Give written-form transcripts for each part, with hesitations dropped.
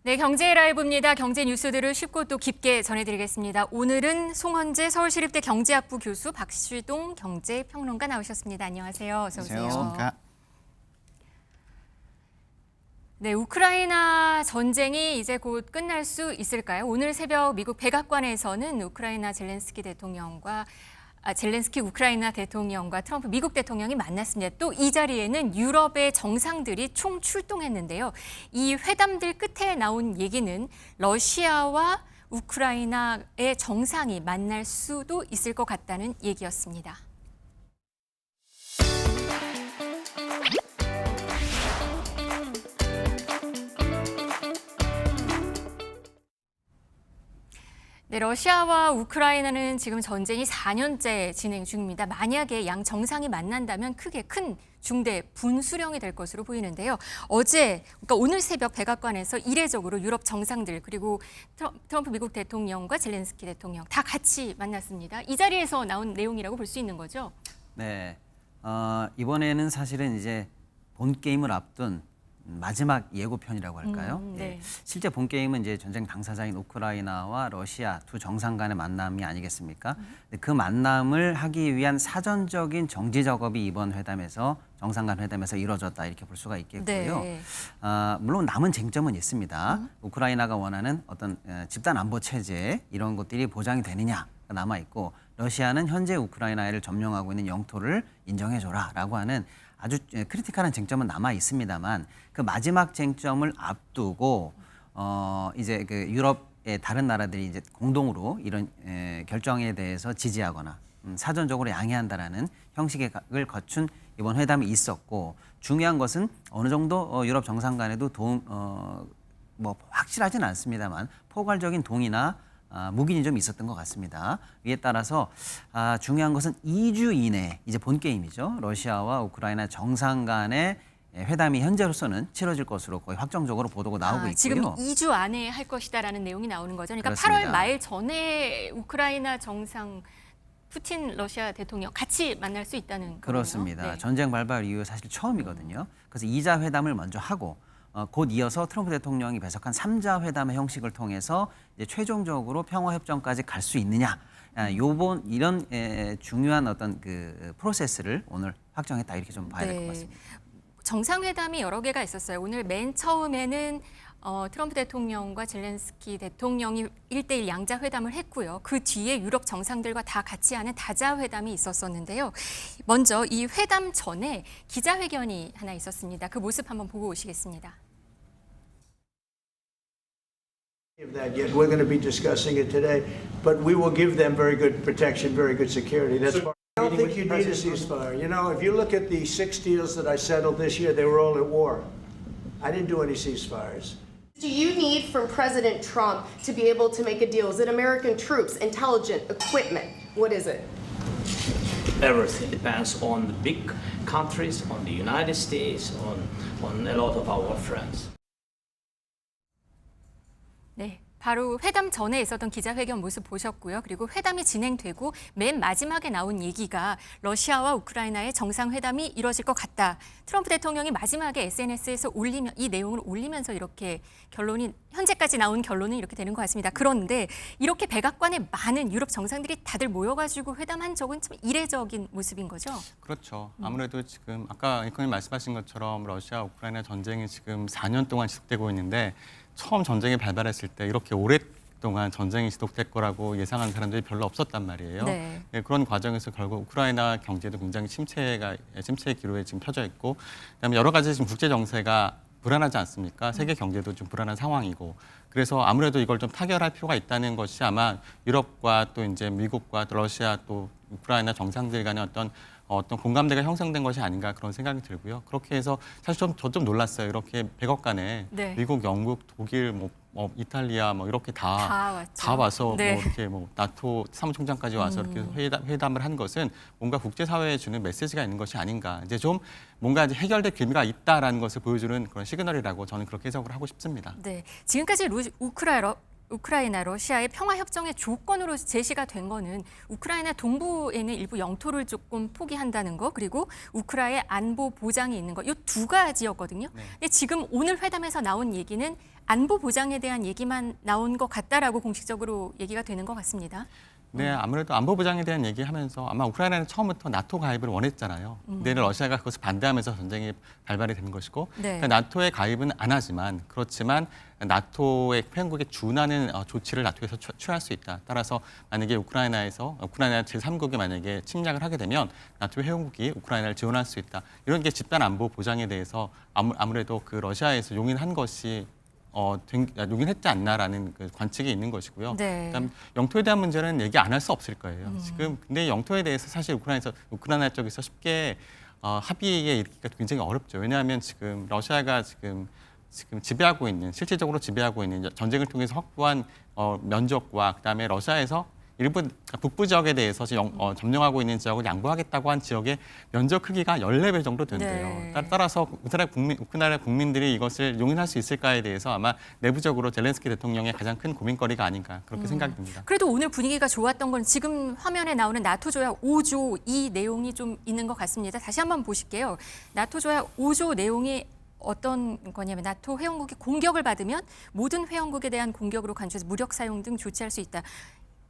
네, 경제 라이브입니다. 경제 뉴스들을 쉽고 또 깊게 전해드리겠습니다. 오늘은 송헌재 서울시립대 경제학부 교수, 박시동 경제평론가 나오셨습니다. 안녕하세요. 어서 오세요. 안녕하십니까. 네, 우크라이나 전쟁이 이제 곧 끝날 수 있을까요? 오늘 새벽 미국 백악관에서는 젤렌스키 우크라이나 대통령과 트럼프 미국 대통령이 만났습니다. 또 이 자리에는 유럽의 정상들이 총 출동했는데요. 이 회담들 끝에 나온 얘기는 러시아와 우크라이나의 정상이 만날 수도 있을 것 같다는 얘기였습니다. 네, 러시아와 우크라이나는 지금 전쟁이 4년째 진행 중입니다. 만약에 양 정상이 만난다면 크게 큰 중대 분수령이 될 것으로 보이는데요. 그러니까 오늘 새벽 백악관에서 이례적으로 유럽 정상들 그리고 트럼프 미국 대통령과 젤렌스키 대통령 다 같이 만났습니다. 이 자리에서 나온 내용이라고 볼 수 있는 거죠? 네, 이번에는 사실은 이제 본 게임을 앞둔 마지막 예고편이라고 할까요? 네. 실제 본 게임은 이제 전쟁 당사자인 우크라이나와 러시아 두 정상 간의 만남이 아니겠습니까? 그 만남을 하기 위한 사전적인 정지 작업이 이번 회담에서 정상 간 회담에서 이루어졌다 이렇게 볼 수가 있겠고요. 네. 물론 남은 쟁점은 있습니다. 우크라이나가 원하는 어떤 집단 안보 체제 이런 것들이 보장이 되느냐 남아 있고 러시아는 현재 우크라이나를 점령하고 있는 영토를 인정해줘라라고 하는 아주 크리티컬한 쟁점은 남아 있습니다만 그 마지막 쟁점을 앞두고 이제 그 유럽의 다른 나라들이 이제 공동으로 이런 결정에 대해서 지지하거나 사전적으로 양해한다라는 형식을 거춘 이번 회담이 있었고 중요한 것은 어느 정도 유럽 정상 간에도 뭐 확실하진 않습니다만 포괄적인 동의나 묵인이 좀 있었던 것 같습니다. 이에 따라서 중요한 것은 2주 이내 이제 본 게임이죠. 러시아와 우크라이나 정상 간의 회담이 현재로서는 치러질 것으로 거의 확정적으로 보도가 나오고 있고요. 지금 2주 안에 할 것이다라는 내용이 나오는 거죠. 그러니까 그렇습니다. 8월 말 전에 우크라이나 정상 푸틴 러시아 대통령 같이 만날 수 있다는 거네요. 그렇습니다. 네. 전쟁 발발 이후에 사실 처음이거든요. 그래서 2자 회담을 먼저 하고 곧 이어서 트럼프 대통령이 배석한 3자 회담의 형식을 통해서 이제 최종적으로 평화 협정까지 갈 수 있느냐. 이런 중요한 어떤 그 프로세스를 오늘 확정했다 이렇게 좀 봐야 될 것 같습니다. 정상회담이 여러 개가 있었어요. 오늘 맨 처음에는 트럼프 대통령과 젤렌스키 대통령이 1대1 양자 회담을 했고요. 그 뒤에 유럽 정상들과 다 같이 하는 다자 회담이 있었었는데요. 먼저 이 회담 전에 기자회견이 하나 있었습니다. 그 모습 한번 보고 오시겠습니다. That yet. We're going to be discussing it today, but we will give them very good protection, very good security. That's part. I don't think you need a ceasefire. You know, if you look at the 6 deals that I settled this year, they were all at war. I didn't do any ceasefires. Do you need from President Trump to be able to make a deal? Is it American troops, intelligence, equipment? What is it? Everything depends on the big countries, on the United States, on a lot of our friends. 네, 바로 회담 전에 있었던 기자회견 모습 보셨고요. 그리고 회담이 진행되고 맨 마지막에 나온 얘기가 러시아와 우크라이나의 정상회담이 이뤄질 것 같다. 트럼프 대통령이 마지막에 SNS에서 이 내용을 올리면서 이렇게 현재까지 나온 결론은 이렇게 되는 것 같습니다. 그런데 이렇게 백악관에 많은 유럽 정상들이 다들 모여가지고 회담한 적은 참 이례적인 모습인 거죠? 그렇죠. 아무래도 지금 아까 앵커님 말씀하신 것처럼 러시아 우크라이나 전쟁이 지금 4년 동안 지속되고 있는데 처음 전쟁이 발발했을 때 이렇게 오랫동안 전쟁이 지속될 거라고 예상한 사람들이 별로 없었단 말이에요. 네. 그런 과정에서 결국 우크라이나 경제도 굉장히 침체의 기로에 지금 펴져 있고, 그다음에 여러 가지 지금 국제 정세가 불안하지 않습니까? 세계 경제도 좀 불안한 상황이고, 그래서 아무래도 이걸 좀 타결할 필요가 있다는 것이 아마 유럽과 또 이제 미국과 또 러시아 또 우크라이나 정상들 간의 어떤 공감대가 형성된 것이 아닌가 그런 생각이 들고요. 그렇게 해서 사실 저 좀 놀랐어요. 이렇게 백악관에 네. 미국, 영국, 독일, 이탈리아 이렇게 다 왔죠. 와서 네. 이렇게 나토 사무총장까지 와서 이렇게 회담을 한 것은 뭔가 국제사회에 주는 메시지가 있는 것이 아닌가. 이제 좀 뭔가 이제 해결될 기미가 있다라는 것을 보여주는 그런 시그널이라고 저는 그렇게 해석을 하고 싶습니다. 네, 지금까지 우크라이나, 러시아의 평화협정의 조건으로 제시가 된 거는 우크라이나 동부에 있는 일부 영토를 조금 포기한다는 거, 그리고 우크라이나의 안보 보장이 있는 거, 이 두 가지였거든요. 근데 지금 오늘 회담에서 나온 얘기는 안보 보장에 대한 얘기만 나온 것 같다라고 공식적으로 얘기가 되는 것 같습니다. 네, 아무래도 안보 보장에 대한 얘기하면서 아마 우크라이나는 처음부터 나토 가입을 원했잖아요. 근데 러시아가 그것을 반대하면서 전쟁이 발발이 된 것이고, 네. 그러니까 나토에 가입은 안 하지만 그렇지만 나토의 회원국에 준하는 조치를 나토에서 취할 수 있다. 따라서 만약에 우크라이나 제3국이 만약에 침략을 하게 되면 나토 회원국이 우크라이나를 지원할 수 있다. 이런 게 집단 안보 보장에 대해서 아무래도 그 러시아에서 용인한 것이 용인했지 않나라는 그 관측이 있는 것이고요. 네. 그다음 영토에 대한 문제는 얘기 안 할 수 없을 거예요. 지금 근데 영토에 대해서 사실 우크라이나 쪽에서 쉽게 합의에 이르기가 굉장히 어렵죠. 왜냐하면 지금 러시아가 지금 지배하고 있는 실질적으로 지배하고 있는 전쟁을 통해서 확보한 면적과 그다음에 러시아에서 일부 북부 지역에 대해서 점령하고 있는 지역을 양보하겠다고 한 지역의 면적 크기가 14배 정도 된대요. 네. 따라서 우크라이나 국민들이 이것을 용인할 수 있을까에 대해서 아마 내부적으로 젤렌스키 대통령의 가장 큰 고민거리가 아닌가 그렇게 생각이 듭니다. 그래도 오늘 분위기가 좋았던 건 지금 화면에 나오는 나토 조약 5조 이 내용이 좀 있는 것 같습니다. 다시 한번 보실게요. 나토 조약 5조 내용이 어떤 거냐면 나토 회원국이 공격을 받으면 모든 회원국에 대한 공격으로 간주해서 무력 사용 등 조치할 수 있다.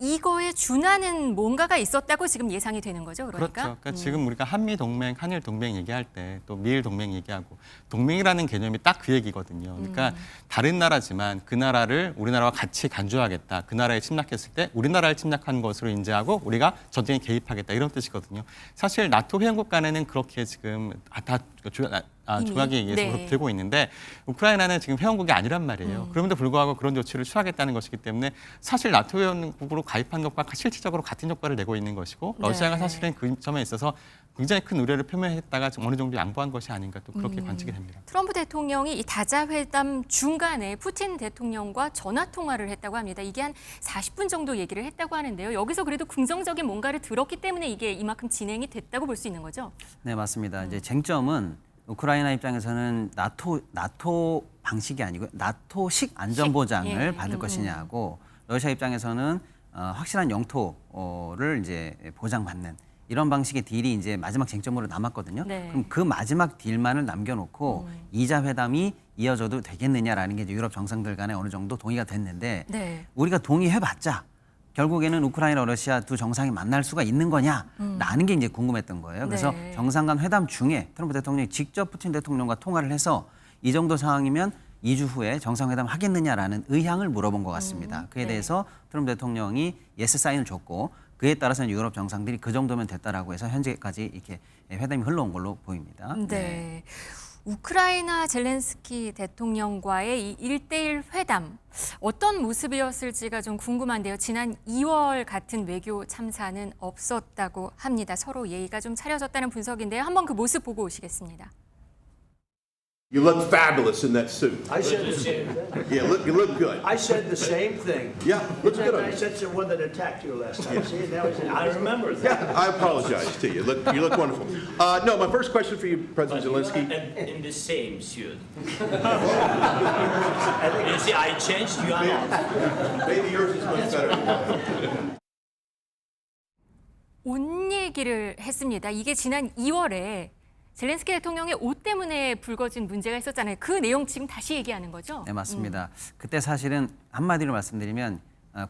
이거에 준하는 뭔가가 있었다고 지금 예상이 되는 거죠, 그러니까? 그렇죠. 그러니까 지금 우리가 한미 동맹, 한일 동맹 얘기할 때 또 미일 동맹 얘기하고 동맹이라는 개념이 딱 그 얘기거든요. 그러니까 다른 나라지만 그 나라를 우리나라와 같이 간주하겠다. 그 나라에 침략했을 때 우리나라를 침략한 것으로 인지하고 우리가 전쟁에 개입하겠다 이런 뜻이거든요. 사실 나토 회원국 간에는 그렇게 지금 조약에 의해서 네. 그렇게 되고 있는데 우크라이나는 지금 회원국이 아니란 말이에요. 그럼에도 불구하고 그런 조치를 취하겠다는 것이기 때문에 사실 나토 회원국으로 가입한 것과 실질적으로 같은 효과를 내고 있는 것이고 러시아가 네. 사실은 그 점에 있어서 굉장히 큰 우려를 표명했다가 좀 어느 정도 양보한 것이 아닌가 또 그렇게 관측이 됩니다. 트럼프 대통령이 이 다자회담 중간에 푸틴 대통령과 전화 통화를 했다고 합니다. 이게 한 40분 정도 얘기를 했다고 하는데요. 여기서 그래도 긍정적인 뭔가를 들었기 때문에 이게 이만큼 진행이 됐다고 볼 수 있는 거죠? 네, 맞습니다. 이제 쟁점은 우크라이나 입장에서는 나토 방식이 아니고 나토식 안전보장을 예. 받을 것이냐고 러시아 입장에서는 확실한 영토를 이제 보장받는 이런 방식의 딜이 이제 마지막 쟁점으로 남았거든요. 네. 그럼 그 마지막 딜만을 남겨놓고 이자 회담이 이어져도 되겠느냐라는 게 이제 유럽 정상들 간에 어느 정도 동의가 됐는데 네. 우리가 동의해봤자 결국에는 우크라이나, 러시아 두 정상이 만날 수가 있는 거냐라는 게 이제 궁금했던 거예요. 그래서 네. 정상 간 회담 중에 트럼프 대통령이 직접 푸틴 대통령과 통화를 해서 이 정도 상황이면 2주 후에 정상회담 하겠느냐라는 의향을 물어본 것 같습니다. 그에 네. 대해서 트럼프 대통령이 예스 사인을 줬고 그에 따라서는 유럽 정상들이 그 정도면 됐다라고 해서 현재까지 이렇게 회담이 흘러온 걸로 보입니다. 네. 우크라이나 젤렌스키 대통령과의 이 1대1 회담 어떤 모습이었을지가 좀 궁금한데요. 지난 2월 같은 외교 참사는 없었다고 합니다. 서로 예의가 좀 차려졌다는 분석인데요. 한번 그 모습 보고 오시겠습니다. You look fabulous in that suit. I said the same thing. Yeah, you look good. I said the same thing. Yeah, looks good on I you. said the one that attacked you last time. See, now he's in. I remember that. Yeah, I apologize to you. You look wonderful. No, my first question for you, President Zelensky. In the same suit. You see, I changed, you are not. Maybe yours is much better than mine. 옷 얘기를 했습니다. 이게 지난 2월에 젤렌스키 대통령의 옷 때문에 불거진 문제가 있었잖아요. 그 내용 지금 다시 얘기하는 거죠? 네, 맞습니다. 그때 사실은 한마디로 말씀드리면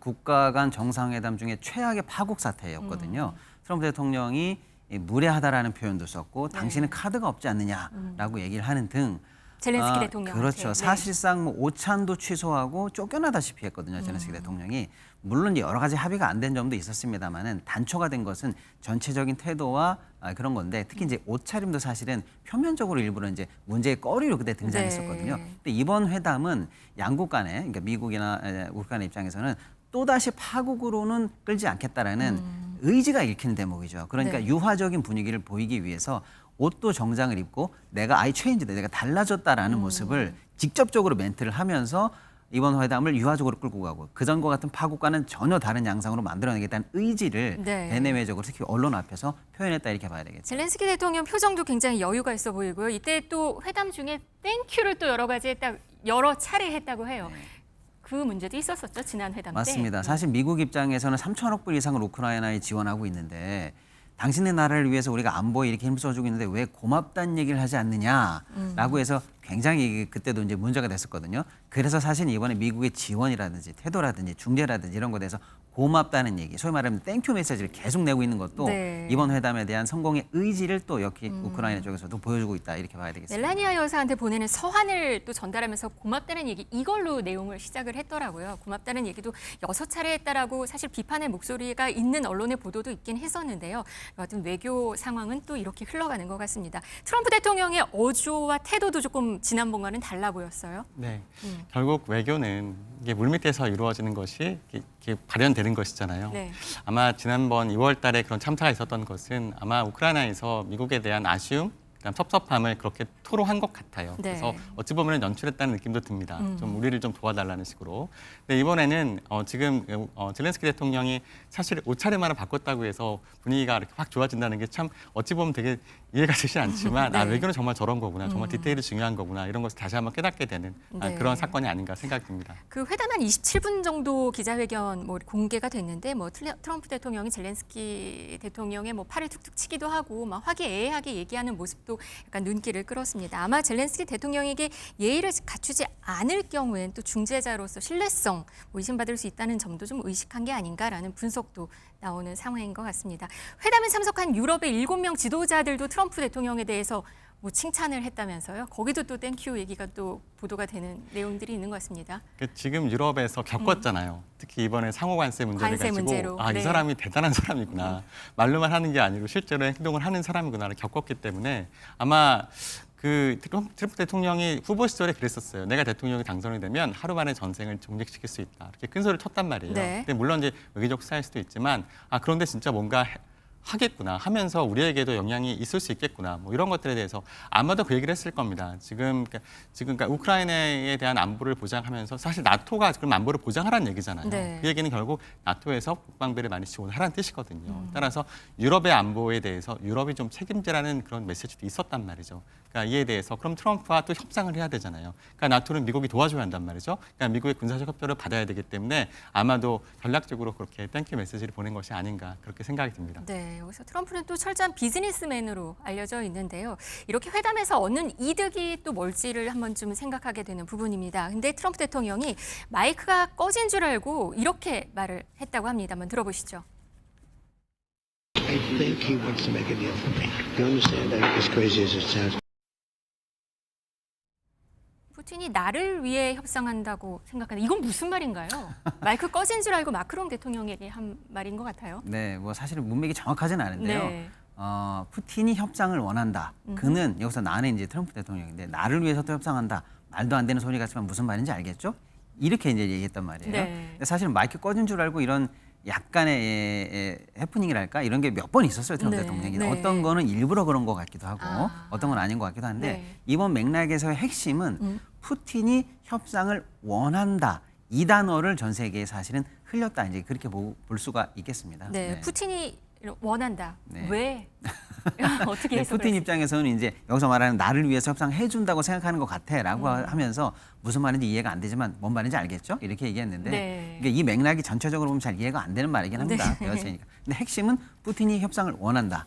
국가 간 정상회담 중에 최악의 파국 사태였거든요. 트럼프 대통령이 무례하다라는 표현도 썼고 당신은 카드가 없지 않느냐라고 얘기를 하는 등 젤렌스키 대통령한테. 그렇죠. 네. 사실상 뭐 오찬도 취소하고 쫓겨나다시피 했거든요. 젤렌스키 대통령이. 물론 여러 가지 합의가 안 된 점도 있었습니다만은 단초가 된 것은 전체적인 태도와 그런 건데 특히 이제 옷차림도 사실은 표면적으로 일부러 이제 문제의 거리로 그때 등장했었거든요. 네. 근데 이번 회담은 양국 간에 그러니까 미국이나 우크라이나 입장에서는 또다시 파국으로는 끌지 않겠다라는 의지가 읽히는 대목이죠. 그러니까 네. 유화적인 분위기를 보이기 위해서 옷도 정장을 입고 내가 I changed, 내가 달라졌다라는 모습을 직접적으로 멘트를 하면서 이번 회담을 유화적으로 끌고 가고 그전과 같은 파국과는 전혀 다른 양상으로 만들어내겠다는 의지를 네. 대내외적으로 특히 언론 앞에서 표현했다 이렇게 봐야 되겠죠. 젤렌스키 대통령 표정도 굉장히 여유가 있어 보이고요. 이때 또 회담 중에 땡큐를 또 여러 차례 했다고 해요. 그 문제도 있었었죠. 지난 회담 때. 맞습니다. 사실 미국 입장에서는 3천억 불 이상을 우크라이나에 지원하고 있는데 당신네 나라를 위해서 우리가 안보에 이렇게 힘써주고 있는데 왜 고맙다는 얘기를 하지 않느냐라고 해서 굉장히 그때도 이제 문제가 됐었거든요. 그래서 사실 이번에 미국의 지원이라든지 태도라든지 중재라든지 이런 거에 대해서 고맙다는 얘기, 소위 말하면 땡큐 메시지를 계속 내고 있는 것도 네. 이번 회담에 대한 성공의 의지를 또 역시 우크라이나 쪽에서도 보여주고 있다 이렇게 봐야 되겠습니다. 멜라니아 여사한테 보내는 서한을 또 전달하면서 고맙다는 얘기 이걸로 내용을 시작을 했더라고요. 고맙다는 얘기도 6차례 했다라고 사실 비판의 목소리가 있는 언론의 보도도 있긴 했었는데요. 여하튼 외교 상황은 또 이렇게 흘러가는 것 같습니다. 트럼프 대통령의 어조와 태도도 조금 지난번과는 달라 보였어요. 네. 결국 외교는 이게 물밑에서 이루어지는 것이 이렇게 발현되는 것이잖아요. 네. 아마 지난번 2월 달에 그런 참사가 있었던 것은 아마 우크라이나에서 미국에 대한 아쉬움, 그다음 섭섭함을 그렇게 토로한 것 같아요. 네. 그래서 어찌 보면 연출했다는 느낌도 듭니다. 좀 우리를 좀 도와달라는 식으로. 근데 이번에는 지금 젤렌스키 대통령이 사실 5차례 만에 바꿨다고 해서 분위기가 이렇게 확 좋아진다는 게 참 어찌 보면 되게 이해가 되지 않지만 아, 네. 외교는 정말 저런 거구나. 정말 디테일이 중요한 거구나. 이런 것을 다시 한번 깨닫게 되는 네. 그런 사건이 아닌가 생각이 듭니다. 그 회담 한 27분 정도 기자회견 뭐 공개가 됐는데 뭐 트럼프 대통령이 젤렌스키 대통령의 뭐 팔을 툭툭 치기도 하고 막 화기애애하게 얘기하는 모습도 약간 눈길을 끌었습니다. 아마 젤렌스키 대통령에게 예의를 갖추지 않을 경우엔 또 중재자로서 신뢰성 뭐 의심받을 수 있다는 점도 좀 의식한 게 아닌가라는 분석도 나오는 상황인 것 같습니다. 회담에 참석한 유럽의 7명 지도자들도 트럼프 대통령에 대해서 뭐 칭찬을 했다면서요. 거기도 또 땡큐 얘기가 또 보도가 되는 내용들이 있는 것 같습니다. 지금 유럽에서 겪었잖아요. 특히 이번에 상호 관세 문제를 관세 가지고 문제로. 아, 네. 이 사람이 대단한 사람이구나. 말로만 하는 게 아니고 실제로 행동을 하는 사람이구나를 겪었기 때문에 아마 그 트럼프 대통령이 후보 시절에 그랬었어요. 내가 대통령이 당선이 되면 하루 만에 전쟁을 종식시킬 수 있다. 이렇게 큰 소리를 쳤단 말이에요. 네. 근데 물론 이제 외교적 수사일 수도 있지만 아, 그런데 진짜 뭔가 하겠구나 하면서 우리에게도 영향이 있을 수 있겠구나 뭐 이런 것들에 대해서 아마도 그 얘기를 했을 겁니다. 지금 그러니까 우크라이나에 대한 안보를 보장하면서 사실 나토가 그럼 안보를 보장하라는 얘기잖아요. 네. 그 얘기는 결국 나토에서 국방비를 많이 지원하라는 뜻이거든요. 따라서 유럽의 안보에 대해서 유럽이 좀 책임지라는 그런 메시지도 있었단 말이죠. 그러니까 이에 대해서 그럼 트럼프와 또 협상을 해야 되잖아요. 그러니까 나토는 미국이 도와줘야 한단 말이죠. 그러니까 미국의 군사적 협조를 받아야 되기 때문에 아마도 전략적으로 그렇게 땡큐 메시지를 보낸 것이 아닌가 그렇게 생각이 듭니다. 네, 여기서 트럼프는 또 철저한 비즈니스맨으로 알려져 있는데요. 이렇게 회담에서 얻는 이득이 또 뭘지를 한번 좀 생각하게 되는 부분입니다. 근데 트럼프 대통령이 마이크가 꺼진 줄 알고 이렇게 말을 했다고 합니다. 한번 들어보시죠. I think he wants to make a deal for me. You understand? As crazy as it sounds. 푸틴이 나를 위해 협상한다고 생각하는 이건 무슨 말인가요? 마이크 꺼진 줄 알고 마크롱 대통령에게 한 말인 것 같아요. 네, 뭐 사실은 문맥이 정확하지는 않은데요. 네. 푸틴이 협상을 원한다. 그는 여기서 나는 이제 트럼프 대통령인데 나를 위해서도 협상한다. 말도 안 되는 소리 같지만 무슨 말인지 알겠죠? 이렇게 이제 얘기했단 말이에요. 네. 근데 사실 마이크 꺼진 줄 알고 이런 약간의 해프닝이랄까 이런 게 몇 번 있었어요 트럼프 네, 대통령이. 네. 어떤 거는 일부러 그런 것 같기도 하고 아. 어떤 건 아닌 것 같기도 한데 네. 이번 맥락에서의 핵심은 푸틴이 협상을 원한다. 이 단어를 전 세계에 사실은 흘렸다. 이제 그렇게 볼 수가 있겠습니다. 네, 푸틴이 원한다. 네. 왜? 어떻게 네, 해서 푸틴 입장에서는 이제 여기서 말하는 나를 위해서 협상해 준다고 생각하는 것 같아라고 하면서 무슨 말인지 이해가 안 되지만 뭔 말인지 알겠죠? 이렇게 얘기했는데 네. 이게 이 맥락이 전체적으로 보면 잘 이해가 안 되는 말이긴 합니다. 네. 배워서니까. 근데 핵심은 푸틴이 협상을 원한다.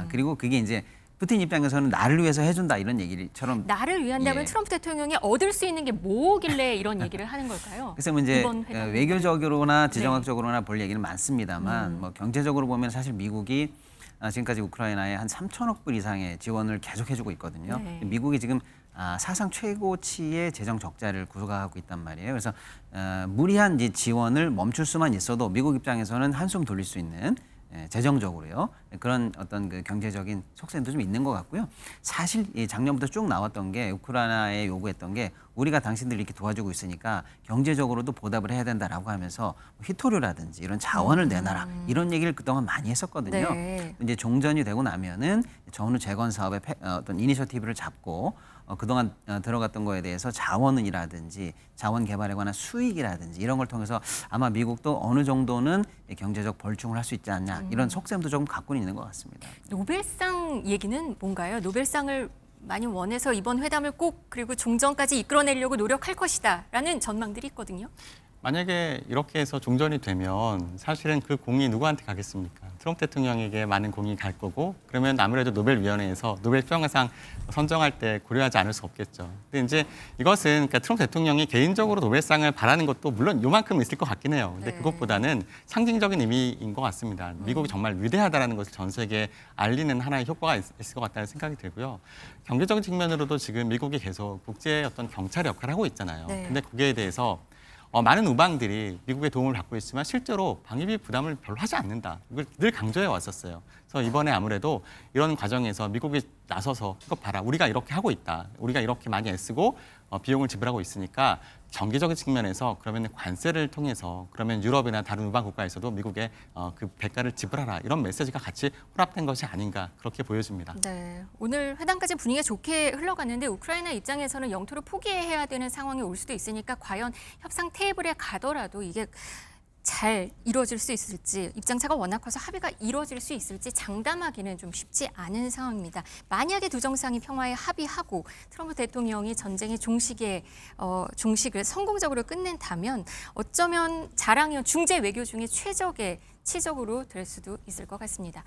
그리고 그게 이제 푸틴 입장에서는 나를 위해서 해준다 이런 얘기처럼 나를 위한다면 예. 트럼프 대통령이 얻을 수 있는 게 뭐길래 이런 얘기를 하는 걸까요? 그래서 뭐 이제 이번 회담. 외교적으로나 지정학적으로나 볼 얘기는 많습니다만 뭐 경제적으로 보면 사실 미국이 지금까지 우크라이나에 한 3천억 불 이상의 지원을 계속해주고 있거든요. 네. 미국이 지금 사상 최고치의 재정 적자를 구가하고 있단 말이에요. 그래서 무리한 이제 지원을 멈출 수만 있어도 미국 입장에서는 한숨 돌릴 수 있는 재정적으로요. 그런 어떤 그 경제적인 속셈도 좀 있는 것 같고요. 사실 작년부터 쭉 나왔던 게 우크라이나에 요구했던 게 우리가 당신들 이렇게 도와주고 있으니까 경제적으로도 보답을 해야 된다라고 하면서 희토류라든지 이런 자원을 내놔라 이런 얘기를 그동안 많이 했었거든요. 네. 이제 종전이 되고 나면은 전후 재건 사업의 어떤 이니셔티브를 잡고 그동안 들어갔던 거에 대해서 자원이라든지 자원 개발에 관한 수익이라든지 이런 걸 통해서 아마 미국도 어느 정도는 경제적 벌충을 할 수 있지 않냐 이런 속셈도 조금 갖고 있는 것 같습니다. 노벨상 얘기는 뭔가요? 노벨상을 많이 원해서 이번 회담을 꼭 그리고 종전까지 이끌어내려고 노력할 것이다라는 전망들이 있거든요. 만약에 이렇게 해서 종전이 되면 사실은 그 공이 누구한테 가겠습니까? 트럼프 대통령에게 많은 공이 갈 거고 그러면 아무래도 노벨위원회에서 노벨 평화상 선정할 때 고려하지 않을 수 없겠죠. 근데 이제 이것은 그러니까 트럼프 대통령이 개인적으로 노벨상을 바라는 것도 물론 요만큼 있을 것 같긴 해요. 근데 네. 그것보다는 상징적인 의미인 것 같습니다. 미국이 정말 위대하다라는 것을 전 세계에 알리는 하나의 효과가 있을 것 같다는 생각이 들고요. 경제적인 측면으로도 지금 미국이 계속 국제 어떤 경찰 역할을 하고 있잖아요. 네. 근데 거기에 대해서 많은 우방들이 미국의 도움을 받고 있지만 실제로 방위비 부담을 별로 하지 않는다. 이걸 늘 강조해 왔었어요. 그래서 이번에 아무래도 이런 과정에서 미국이 나서서 이거 봐라. 우리가 이렇게 하고 있다. 우리가 이렇게 많이 애쓰고 비용을 지불하고 있으니까 경제적인 측면에서 그러면 관세를 통해서 그러면 유럽이나 다른 우방 국가에서도 미국에 그 대가를 지불하라. 이런 메시지가 같이 혼합된 것이 아닌가 그렇게 보여집니다. 네, 오늘 회담까지 분위기가 좋게 흘러갔는데 우크라이나 입장에서는 영토를 포기해야 되는 상황이 올 수도 있으니까 과연 협상 테이블에 가더라도 이게 잘 이루어질 수 있을지 입장차가 워낙 커서 합의가 이루어질 수 있을지 장담하기는 좀 쉽지 않은 상황입니다. 만약에 두 정상이 평화에 합의하고 트럼프 대통령이 전쟁의 종식을 성공적으로 끝낸다면 어쩌면 자랑이었 중재 외교 중에 최적의 치적으로 될 수도 있을 것 같습니다.